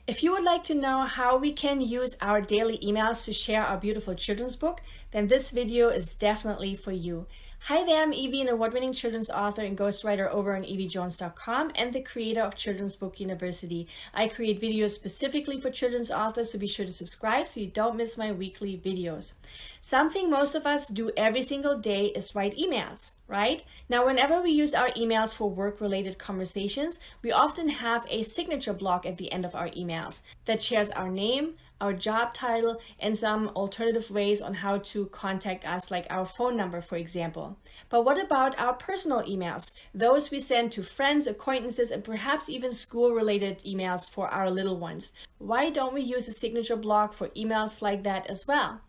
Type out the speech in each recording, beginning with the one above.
If you would like to know how we can use our daily emails to share our beautiful children's book, then this video is definitely for you. Hi there, I'm Eevi, an award-winning children's author and ghostwriter over on eevijones.com and the creator of Children's Book University. I create videos specifically for children's authors, so be sure to subscribe so you don't miss my weekly videos. Something most of us do every single day is write emails, right? Now, whenever we use our emails for work-related conversations, we often have a signature block at the end of our emails that shares our name, our job title, and some alternative ways on how to contact us, like our phone number, for example. But what about our personal emails? Those we send to friends, acquaintances, and perhaps even school-related emails for our little ones. Why don't we use a signature block for emails like that as well?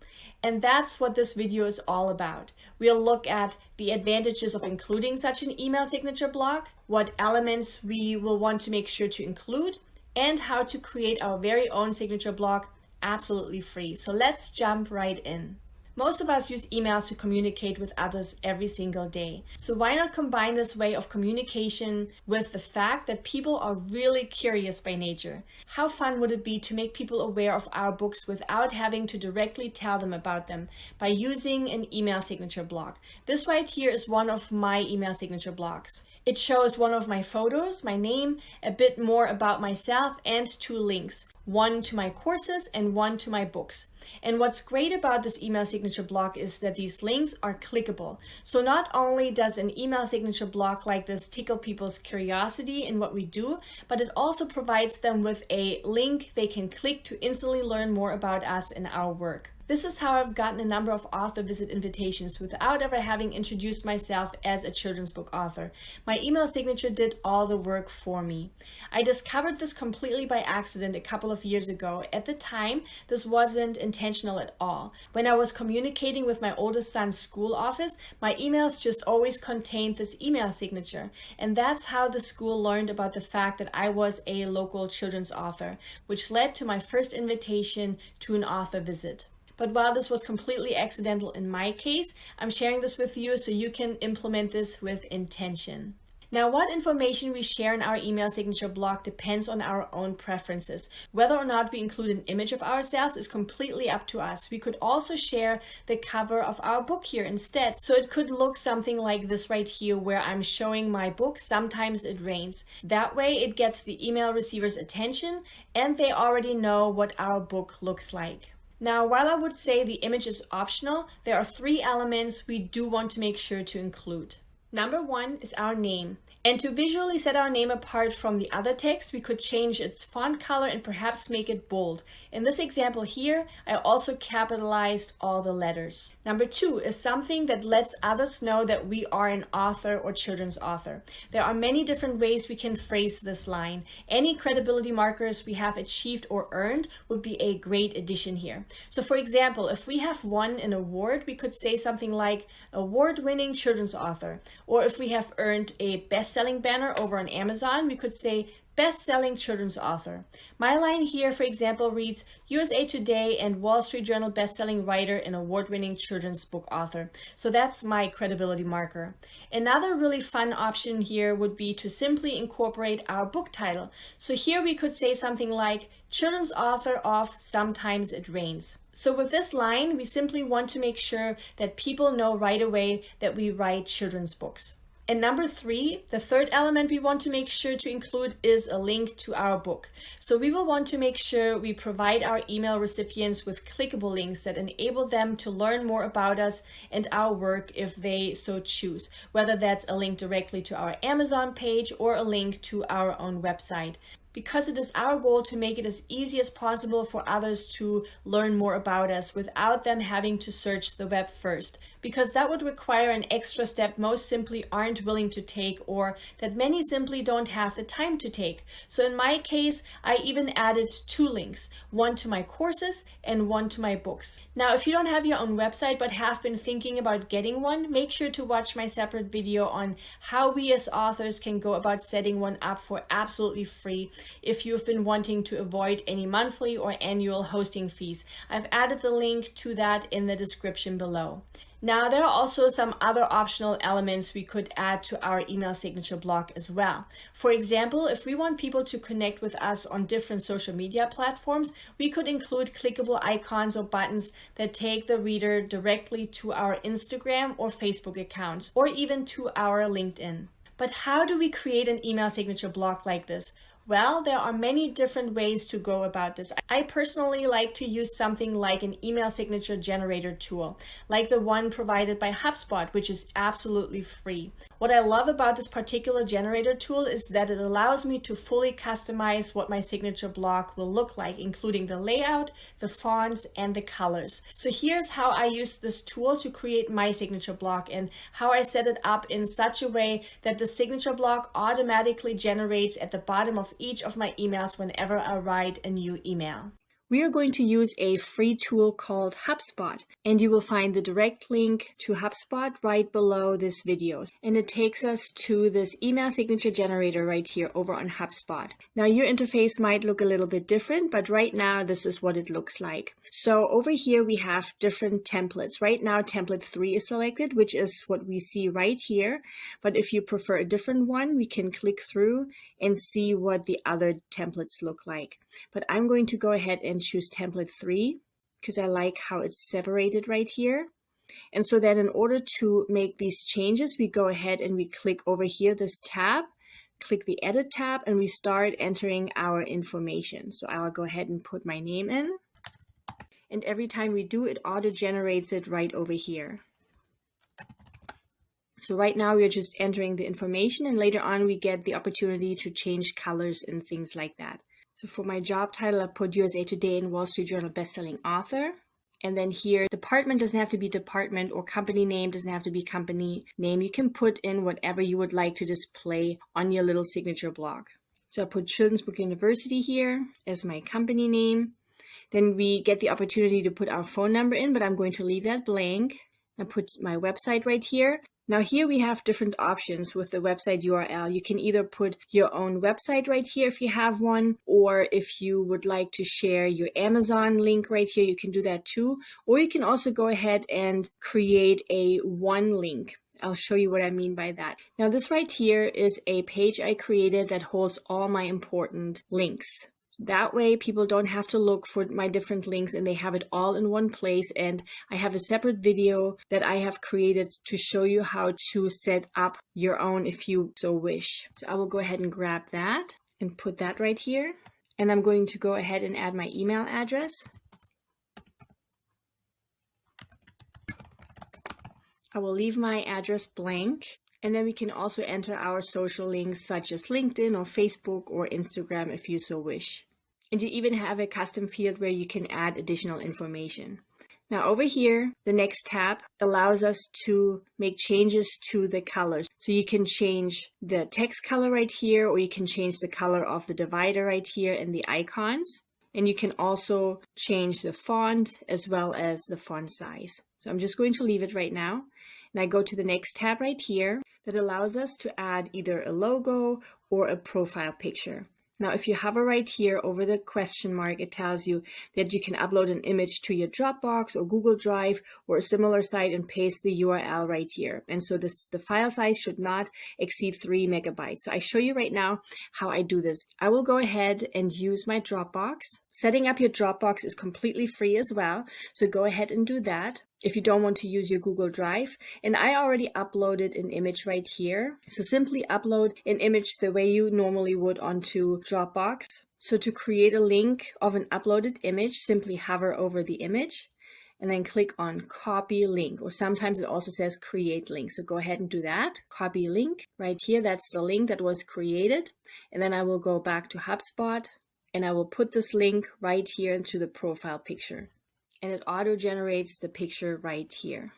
And that's what this video is all about. We'll look at the advantages of including such an email signature block, what elements we will want to make sure to include, and how to create our very own signature block absolutely free. So let's jump right in. Most of us use emails to communicate with others every single day. So why not combine this way of communication with the fact that people are really curious by nature? How fun would it be to make people aware of our books without having to directly tell them about them by using an email signature block? This right here is one of my email signature blocks. It shows one of my photos, my name, a bit more about myself, and two links. One to my courses and one to my books. And what's great about this email signature block is that these links are clickable. So not only does an email signature block like this tickle people's curiosity in what we do, but it also provides them with a link they can click to instantly learn more about us and our work. This is how I've gotten a number of author visit invitations without ever having introduced myself as a children's book author. My email signature did all the work for me. I discovered this completely by accident a couple of years ago. At the time, this wasn't intentional at all. When I was communicating with my oldest son's school office, my emails just always contained this email signature. And that's how the school learned about the fact that I was a local children's author, which led to my first invitation to an author visit. But while this was completely accidental in my case, I'm sharing this with you so you can implement this with intention. Now, what information we share in our email signature block depends on our own preferences. Whether or not we include an image of ourselves is completely up to us. We could also share the cover of our book here instead. So it could look something like this right here, where I'm showing my book, Sometimes It Rains. That way it gets the email receiver's attention and they already know what our book looks like. Now, while I would say the image is optional, there are three elements we do want to make sure to include. Number one is our name. And to visually set our name apart from the other text, we could change its font color and perhaps make it bold. In this example here, I also capitalized all the letters. Number two is something that lets others know that we are an author or children's author. There are many different ways we can phrase this line. Any credibility markers we have achieved or earned would be a great addition here. So for example, if we have won an award, we could say something like award-winning children's author. Or if we have earned a best-selling banner over on Amazon, we could say best-selling children's author. My line here, for example, reads USA Today and Wall Street Journal best-selling writer and award-winning children's book author. So that's my credibility marker. Another really fun option here would be to simply incorporate our book title. So here we could say something like children's author of Sometimes It Rains. So with this line, we simply want to make sure that people know right away that we write children's books. And number three, the third element we want to make sure to include is a link to our book. So we will want to make sure we provide our email recipients with clickable links that enable them to learn more about us and our work if they so choose, whether that's a link directly to our Amazon page or a link to our own website. Because it is our goal to make it as easy as possible for others to learn more about us without them having to search the web first, because that would require an extra step most simply aren't willing to take, or that many simply don't have the time to take. So in my case, I even added two links, one to my courses and one to my books. Now, if you don't have your own website but have been thinking about getting one, make sure to watch my separate video on how we as authors can go about setting one up for absolutely free. if you've been wanting to avoid any monthly or annual hosting fees. I've added the link to that in the description below. Now, there are also some other optional elements we could add to our email signature block as well. For example, if we want people to connect with us on different social media platforms, we could include clickable icons or buttons that take the reader directly to our Instagram or Facebook accounts, or even to our LinkedIn. But how do we create an email signature block like this? Well, there are many different ways to go about this. I personally like to use something like an email signature generator tool, like the one provided by HubSpot, which is absolutely free. What I love about this particular generator tool is that it allows me to fully customize what my signature block will look like, including the layout, the fonts, and the colors. So here's how I use this tool to create my signature block and how I set it up in such a way that the signature block automatically generates at the bottom of each of my emails whenever I write a new email. We are going to use a free tool called HubSpot, and you will find the direct link to HubSpot right below this video. And it takes us to this email signature generator right here over on HubSpot. Now your interface might look a little bit different, but right now this is what it looks like. So over here we have different templates. Right now template 3 is selected, which is what we see right here. But if you prefer a different one, we can click through and see what the other templates look like. But I'm going to go ahead and choose template 3 because I like how it's separated right here. And so then in order to make these changes, we go ahead and we click over here, this tab, click the edit tab, and we start entering our information. So I'll go ahead and put my name in. And every time we do, it auto generates it right over here. So right now we're just entering the information, and later on we get the opportunity to change colors and things like that. So for my job title, I put USA Today and Wall Street Journal bestselling author. And then here, department doesn't have to be department, or company name doesn't have to be company name. You can put in whatever you would like to display on your little signature block. So I put Children's Book University here as my company name. Then we get the opportunity to put our phone number in, but I'm going to leave that blank and put my website right here. Now here we have different options with the website URL. You can either put your own website right here if you have one, or if you would like to share your Amazon link right here, you can do that too. Or you can also go ahead and create a one link. I'll show you what I mean by that. Now this right here is a page I created that holds all my important links. That way people don't have to look for my different links and they have it all in one place. And I have a separate video that I have created to show you how to set up your own if you so wish. So I will go ahead and grab that and put that right here. And I'm going to go ahead and add my email address. I will leave my address blank. And then we can also enter our social links such as LinkedIn or Facebook or Instagram if you so wish. And you even have a custom field where you can add additional information. Now over here, the next tab allows us to make changes to the colors. So you can change the text color right here, or you can change the color of the divider right here and the icons. And you can also change the font as well as the font size. So I'm just going to leave it right now. And I go to the next tab right here that allows us to add either a logo or a profile picture. Now, if you hover right here over the question mark, it tells you that you can upload an image to your Dropbox or Google Drive or a similar site and paste the URL right here. And so the file size should not exceed 3 megabytes. So I show you right now how I do this. I will go ahead and use my Dropbox. Setting up your Dropbox is completely free as well. So go ahead and do that if you don't want to use your Google Drive. And I already uploaded an image right here. So simply upload an image the way you normally would onto Dropbox. So to create a link of an uploaded image, simply hover over the image and then click on copy link, or sometimes it also says create link. So go ahead and do that. Copy link right here. That's the link that was created. And then I will go back to HubSpot and I will put this link right here into the profile picture. And it auto generates the picture right here.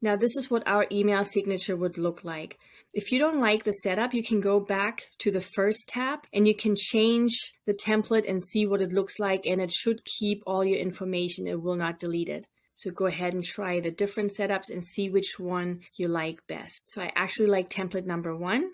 Now this is what our email signature would look like. If you don't like the setup, you can go back to the first tab and you can change the template and see what it looks like, and it should keep all your information. It will not delete it. So go ahead and try the different setups and see which one you like best. So I actually like template number 1,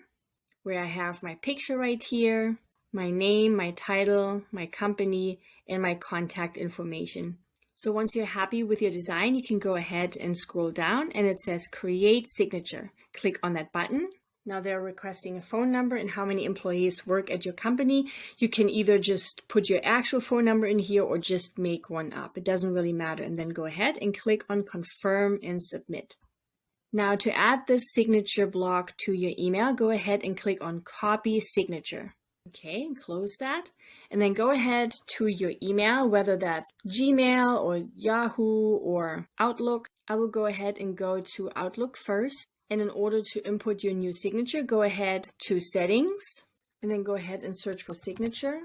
where I have my picture right here. my name, my title, my company, and my contact information. So once you're happy with your design, you can go ahead and scroll down and it says Create Signature. Click on that button. Now they're requesting a phone number and how many employees work at your company. You can either just put your actual phone number in here or just make one up. It doesn't really matter. And then go ahead and click on Confirm and Submit. Now to add this signature block to your email, go ahead and click on Copy Signature. Okay, and close that. And then go ahead to your email, whether that's Gmail or Yahoo or Outlook. I will go ahead and go to Outlook first. And in order to input your new signature, go ahead to Settings, and then go ahead and search for Signature,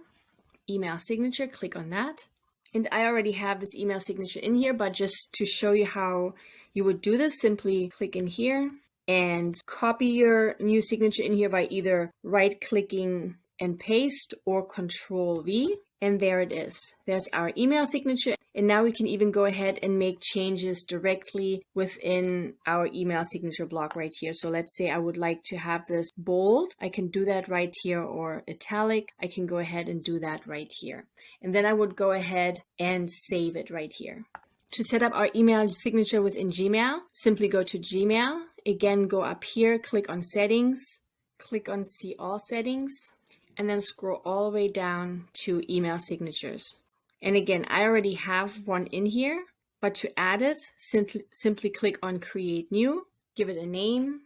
Email Signature, click on that. And I already have this email signature in here, but just to show you how you would do this, simply click in here and copy your new signature in here by either right-clicking and paste or Control V. And there it is. There's our email signature. And now we can even go ahead and make changes directly within our email signature block right here. So let's say I would like to have this bold. I can do that right here, or italic. I can go ahead and do that right here. And then I would go ahead and save it right here. To set up our email signature within Gmail, simply go to Gmail. Again, go up here, click on Settings, click on See All Settings, and then scroll all the way down to Email Signatures. And again, I already have one in here, but to add it, simply click on Create New, give it a name,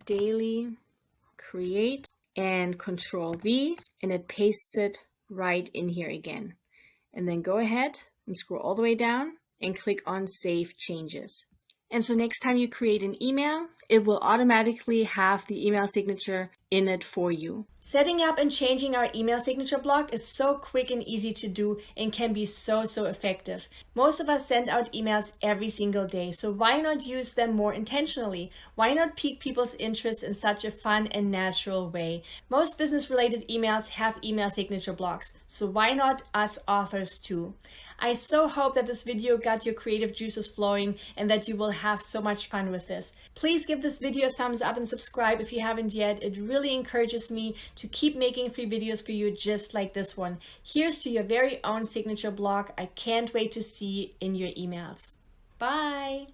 Daily Create, and Control V, and it pastes it right in here again. And then go ahead and scroll all the way down and click on Save Changes. And so next time you create an email, it will automatically have the email signature in it for you. Setting up and changing our email signature block is so quick and easy to do and can be so effective. Most of us send out emails every single day, so why not use them more intentionally? Why not pique people's interest in such a fun and natural way? Most business-related emails have email signature blocks, so why not us authors too? I so hope that this video got your creative juices flowing and that you will have so much fun with this. Please give this video a thumbs up and subscribe if you haven't yet. It really encourages me to keep making free videos for you just like this one. Here's to your very own signature block I can't wait to see in your emails. Bye!